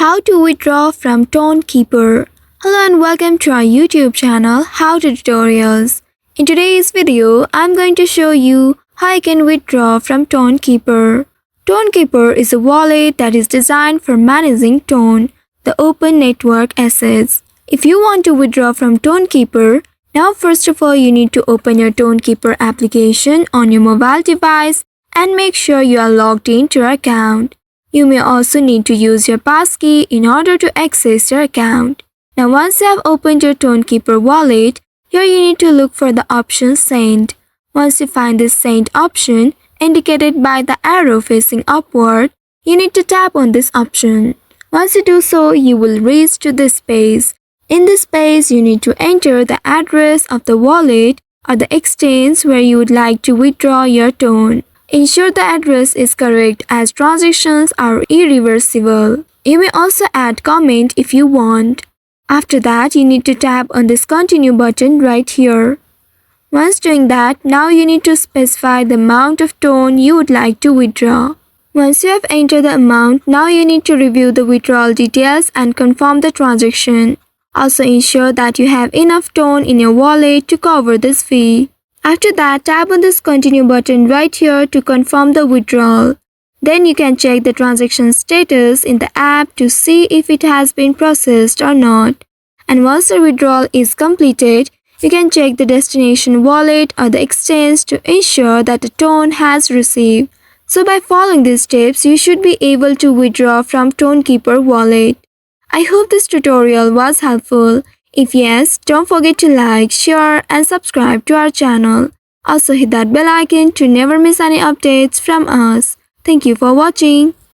How to withdraw from TonKeeper. Hello and welcome to our YouTube channel How to Tutorials. In today's video, I'm going to show you how you can withdraw from TonKeeper. TonKeeper is a wallet that is designed for managing Ton, the open network assets. If you want to withdraw from TonKeeper, now first of all you need to open your TonKeeper application on your mobile device and make sure you are logged into your account. You may also need to use your passkey in order to access your account. Now once you have opened your TonKeeper wallet, here you need to look for the option Send. Once you find this Send option, indicated by the arrow facing upward, you need to tap on this option. Once you do so, you will reach to this page. In this page, you need to enter the address of the wallet or the exchange where you would like to withdraw your Ton. Ensure the address is correct as transactions are irreversible. You may also add comment if you want. After that, you need to tap on this continue button right here. Once doing that, now you need to specify the amount of Ton you would like to withdraw. Once you have entered the amount, now you need to review the withdrawal details and confirm the transaction. Also ensure that you have enough Ton in your wallet to cover this fee. After that, tap on this continue button right here to confirm the withdrawal. Then you can check the transaction status in the app to see if it has been processed or not. And once the withdrawal is completed, you can check the destination wallet or the exchange to ensure that the Ton has received. So by following these steps, you should be able to withdraw from TonKeeper wallet. I hope this tutorial was helpful. If yes, don't forget to like, share and subscribe to our channel. Also hit that bell icon to never miss any updates from us. Thank you for watching.